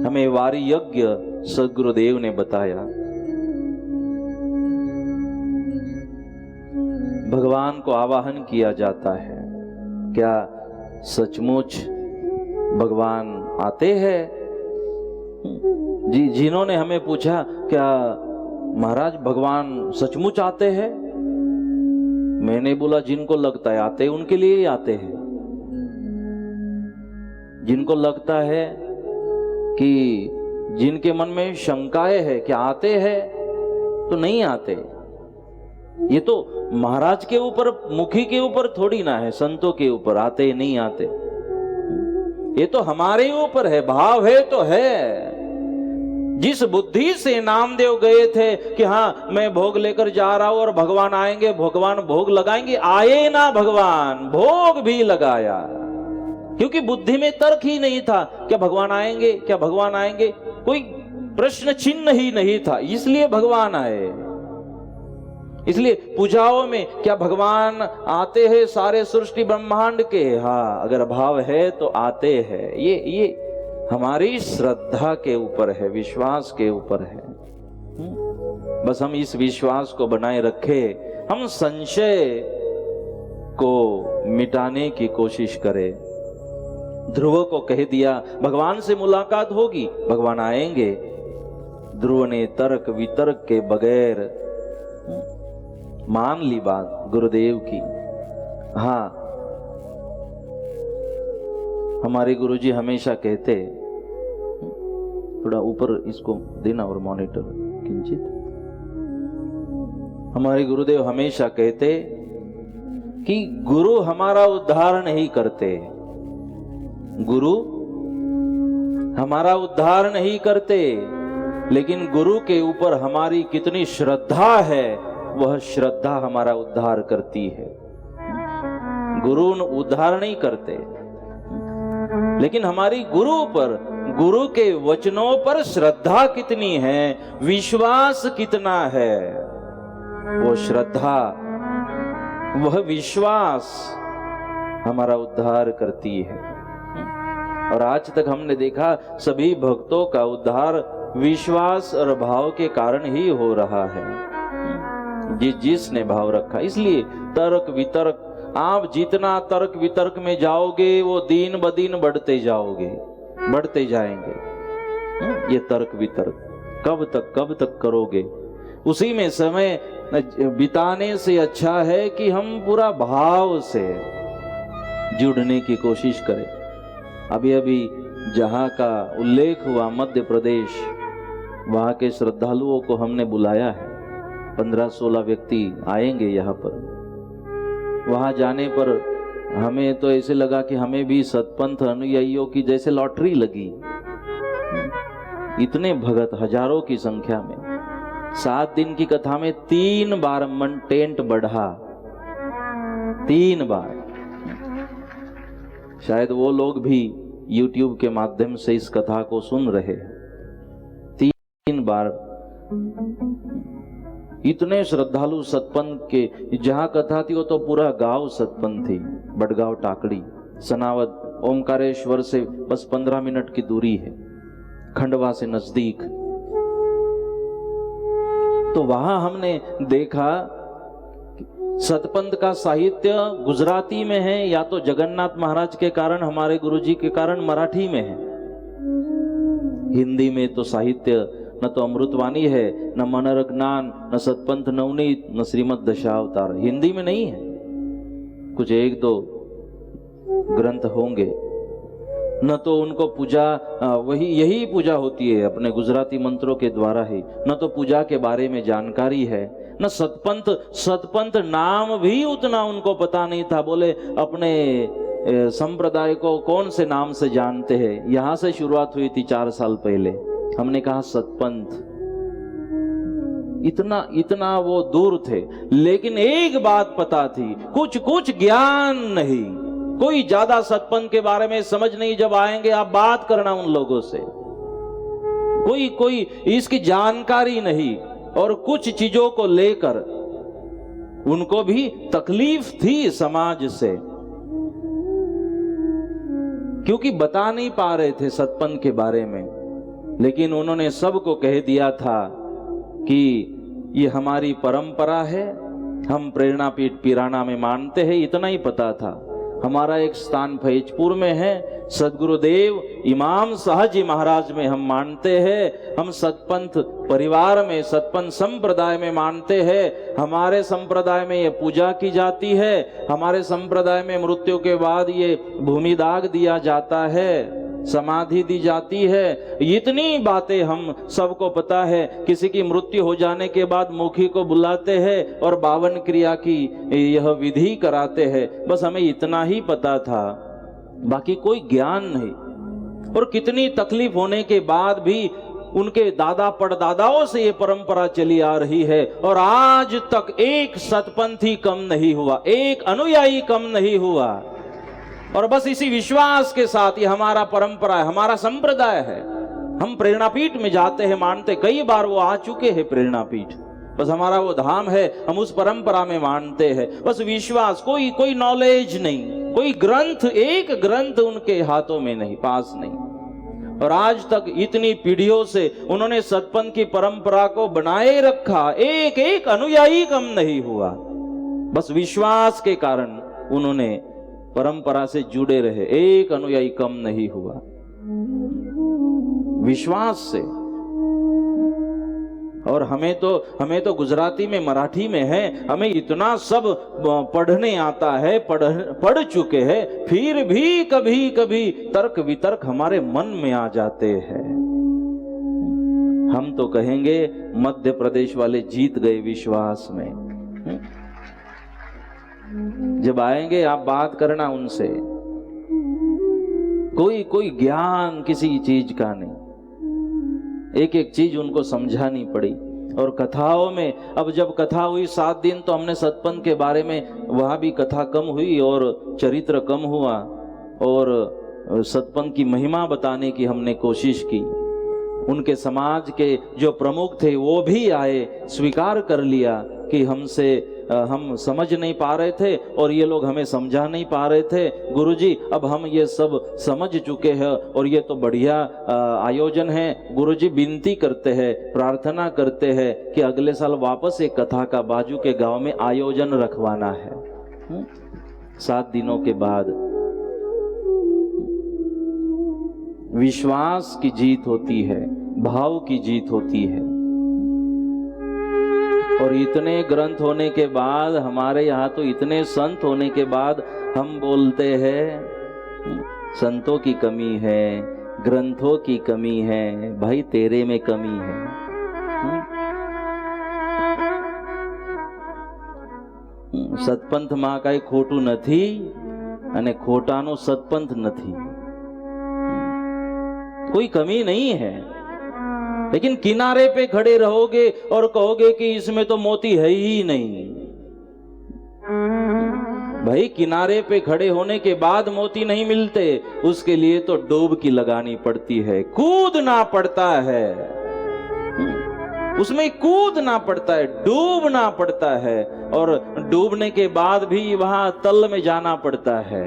हमें वारी यज्ञ सद्गुरुदेव ने बताया। भगवान को आवाहन किया जाता है। क्या सचमुच भगवान आते हैं? जी, जिन्होंने हमें पूछा, क्या महाराज भगवान सचमुच आते हैं? मैंने बोला, जिनको लगता है आते, उनके लिए ही आते हैं। जिनको लगता है कि जिनके मन में शंकाएं है कि आते हैं, तो नहीं आते। ये तो महाराज के ऊपर, मुखी के ऊपर थोड़ी ना है, संतों के ऊपर आते नहीं आते। ये तो हमारे ऊपर है, भाव है तो है। जिस बुद्धि से नामदेव गए थे कि हाँ मैं भोग लेकर जा रहा हूं और भगवान आएंगे, भगवान भोग लगाएंगे, आए ना भगवान, भोग भी लगाया, क्योंकि बुद्धि में तर्क ही नहीं था। क्या भगवान आएंगे, क्या भगवान आएंगे, कोई प्रश्न चिन्ह ही नहीं था, इसलिए भगवान आए। इसलिए पूजाओं में क्या भगवान आते हैं सारे सृष्टि ब्रह्मांड के? हाँ, अगर भाव है तो आते हैं। ये हमारी श्रद्धा के ऊपर है, विश्वास के ऊपर है। बस हम इस विश्वास को बनाए रखे, हम संशय को मिटाने की कोशिश करें। ध्रुव को कह दिया भगवान से मुलाकात होगी, भगवान आएंगे। ध्रुव ने तर्क वितर्क के बगैर मान ली बात गुरुदेव की। हाँ, हमारे गुरुजी हमेशा कहते, थोड़ा ऊपर इसको देना और मॉनिटर किंचित। हमारे गुरुदेव हमेशा कहते कि गुरु हमारा उद्धार नहीं करते, गुरु हमारा उद्धार नहीं करते, लेकिन गुरु के ऊपर हमारी कितनी श्रद्धा है, वह श्रद्धा हमारा उद्धार करती है। गुरु उद्धार नहीं करते, लेकिन हमारी गुरु पर, गुरु के वचनों पर श्रद्धा कितनी है, विश्वास कितना है, वो श्रद्धा, वह विश्वास हमारा उद्धार करती है। और आज तक हमने देखा सभी भक्तों का उद्धार विश्वास और भाव के कारण ही हो रहा है, जिसने भाव रखा। इसलिए तर्क वितर्क, आप जितना तर्क वितर्क में जाओगे वो दिन ब दिन बढ़ते जाओगे, बढ़ते जाएंगे। ये तर्क वितर्क कब तक करोगे? उसी में समय बिताने से अच्छा है कि हम पूरा भाव से जुड़ने की कोशिश करें। अभी अभी जहाँ का उल्लेख हुआ मध्य प्रदेश, वहाँ के श्रद्धालुओं को हमने बुलाया है। 15-16 व्यक्ति आएंगे यहाँ पर। वहाँ जाने पर हमें तो ऐसे लगा कि हमें भी सतपंथ अनुयायियों की जैसे लॉटरी लगी। इतने भगत हजारों की संख्या में 7 दिन की कथा में 3 बार मन टेंट बढ़ा, 3 बार। शायद वो लोग भी YouTube के माध्यम से इस कथा को सुन रहे हैं। 3 बार इतने श्रद्धालु सतपंथ के, जहां कथा थी वो तो पूरा गांव सतपंथ थी। बड़गांव टाकड़ी सनावद ओमकारेश्वर से बस 15 मिनट की दूरी है, खंडवा से नजदीक। तो वहां हमने देखा सतपंथ का साहित्य गुजराती में है, या तो जगन्नाथ महाराज के कारण, हमारे गुरुजी के कारण मराठी में है। हिंदी में तो साहित्य न तो अमृतवाणी है, न मनर ज्ञान, न सतपंथ नवनीत, न श्रीमद दशावतार, हिंदी में नहीं है। कुछ 1-2 ग्रंथ होंगे, न तो उनको पूजा यही पूजा होती है अपने गुजराती मंत्रों के द्वारा ही, न तो पूजा के बारे में जानकारी है, न सतपंथ नाम भी उतना उनको पता नहीं था। बोले अपने संप्रदाय को कौन से नाम से जानते हैं, यहां से शुरुआत हुई थी 4 साल पहले। हमने कहा सतपंथ, इतना वो दूर थे, लेकिन एक बात पता थी, कुछ ज्ञान नहीं, कोई ज्यादा सतपंथ के बारे में समझ नहीं। जब आएंगे आप बात करना उन लोगों से, कोई इसकी जानकारी नहीं, और कुछ चीजों को लेकर उनको भी तकलीफ थी समाज से, क्योंकि बता नहीं पा रहे थे सतपंथ के बारे में। लेकिन उन्होंने सबको कह दिया था कि ये हमारी परंपरा है, हम प्रेरणापीठ पिराना में मानते हैं, इतना ही पता था। हमारा एक स्थान फैजपुर में है, सदगुरुदेव इमाम साहब जी महाराज में हम मानते हैं। हम सतपंथ परिवार में, सतपंथ संप्रदाय में मानते हैं। हमारे संप्रदाय में ये पूजा की जाती है, हमारे संप्रदाय में मृत्यु के बाद ये भूमि दाग दिया जाता है, समाधि दी जाती है। इतनी बातें हम सबको पता है। किसी की मृत्यु हो जाने के बाद मुखी को बुलाते हैं और 52 क्रिया की यह विधि कराते हैं। बस हमें इतना ही पता था, बाकी कोई ज्ञान नहीं। और कितनी तकलीफ होने के बाद भी उनके दादा परदादाओं से ये परंपरा चली आ रही है, और आज तक एक सतपंथी कम नहीं हुआ, एक अनुयायी कम नहीं हुआ। और बस इसी विश्वास के साथ ये हमारा परंपरा है, हमारा संप्रदाय है। हम प्रेरणापीठ में जाते हैं, मानते, कई बार वो आ चुके हैं प्रेरणापीठ, बस हमारा वो धाम है, हम उस परंपरा में मानते हैं। बस विश्वास, कोई नॉलेज नहीं, कोई ग्रंथ, एक ग्रंथ उनके हाथों में नहीं, पास नहीं। और आज तक इतनी पीढ़ियों से उन्होंने सतपंथ की परंपरा को बनाए रखा, एक अनुयायी कम नहीं हुआ। बस विश्वास के कारण उन्होंने परंपरा से जुड़े रहे, एक अनुयायी कम नहीं हुआ, विश्वास से। और हमें तो गुजराती में, मराठी में है, हमें इतना सब पढ़ने आता है, पढ़ चुके हैं, फिर भी कभी कभी तर्क वितर्क हमारे मन में आ जाते हैं। हम तो कहेंगे मध्य प्रदेश वाले जीत गए विश्वास में। जब आएंगे आप बात करना उनसे, कोई ज्ञान किसी चीज का नहीं, एक चीज उनको समझानी पड़ी। और कथाओं में, अब जब कथा हुई 7 दिन, तो हमने सतपंथ के बारे में, वहां भी कथा कम हुई और चरित्र कम हुआ, और सतपंथ की महिमा बताने की हमने कोशिश की। उनके समाज के जो प्रमुख थे वो भी आए, स्वीकार कर लिया कि हम समझ नहीं पा रहे थे और ये लोग हमें समझा नहीं पा रहे थे। गुरुजी, अब हम ये सब समझ चुके हैं और ये तो बढ़िया आयोजन है। गुरुजी विनती करते हैं, प्रार्थना करते हैं कि अगले साल वापस एक कथा का बाजू के गांव में आयोजन रखवाना है 7 दिनों के बाद। विश्वास की जीत होती है, भाव की जीत होती है। और इतने ग्रंथ होने के बाद, हमारे यहाँ तो इतने संत होने के बाद हम बोलते हैं संतों की कमी है, ग्रंथों की कमी है। भाई तेरे में कमी है। સતપંથ માં કઈ ખોટું નથી અને ખોટાનું સતપંથ નથી, कोई कमी नहीं है। लेकिन किनारे पे खड़े रहोगे और कहोगे कि इसमें तो मोती है ही नहीं। भाई किनारे पे खड़े होने के बाद मोती नहीं मिलते, उसके लिए तो डुबकी लगानी पड़ती है, कूदना पड़ता है, उसमें कूदना पड़ता है, डूबना पड़ता है, और डूबने के बाद भी वहां तल में जाना पड़ता है,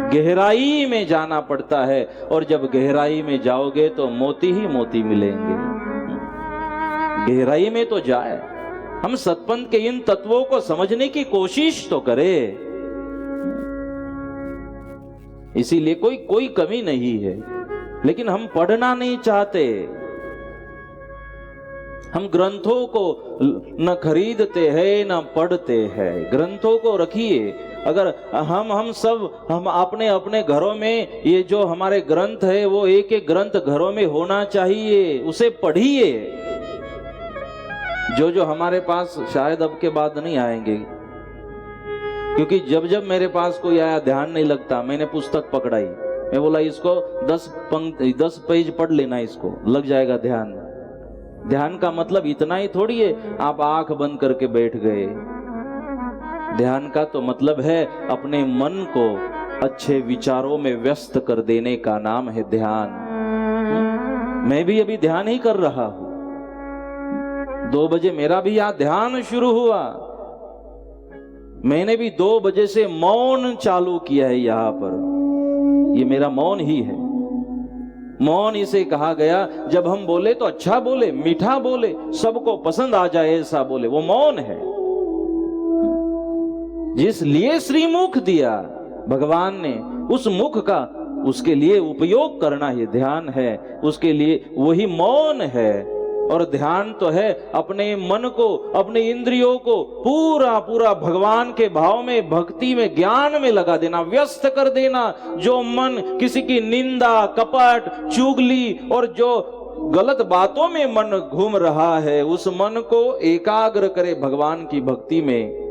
गहराई में जाना पड़ता है। और जब गहराई में जाओगे तो मोती ही मोती मिलेंगे। गहराई में तो जाए, हम सतपंथ के इन तत्वों को समझने की कोशिश तो करें। इसीलिए कोई कमी नहीं है, लेकिन हम पढ़ना नहीं चाहते। हम ग्रंथों को न खरीदते हैं न पढ़ते हैं। ग्रंथों को रखिए। अगर हम अपने अपने घरों में ये जो हमारे ग्रंथ है वो एक एक ग्रंथ घरों में होना चाहिए, उसे पढ़िए। जो हमारे पास शायद अब के बाद नहीं आएंगे, क्योंकि जब जब मेरे पास कोई आया ध्यान नहीं लगता। मैंने पुस्तक पकड़ाई, मैं बोला इसको 10 पेज पढ़ लेना, इसको लग जाएगा ध्यान। ध्यान का मतलब इतना ही थोड़ी है आप आंख बंद करके बैठ गए। ध्यान का तो मतलब है अपने मन को अच्छे विचारों में व्यस्त कर देने का नाम है ध्यान। मैं भी अभी ध्यान ही कर रहा हूं। 2 बजे मेरा भी यहां ध्यान शुरू हुआ। मैंने भी 2 बजे से मौन चालू किया है यहां पर। ये मेरा मौन ही है। मौन इसे कहा गया जब हम बोले तो अच्छा बोले, मीठा बोले, सबको पसंद आ जाए ऐसा बोले, वो मौन है। जिस लिए श्रीमुख दिया भगवान ने, उस मुख का उसके लिए उपयोग करना ही ध्यान है। उसके लिए वही मौन है। और ध्यान तो है अपने मन को, अपने इंद्रियों को पूरा पूरा भगवान के भाव में, भक्ति में, ज्ञान में लगा देना, व्यस्त कर देना। जो मन किसी की निंदा, कपट, चुगली और जो गलत बातों में मन घूम रहा है, उस मन को एकाग्र करे भगवान की भक्ति में।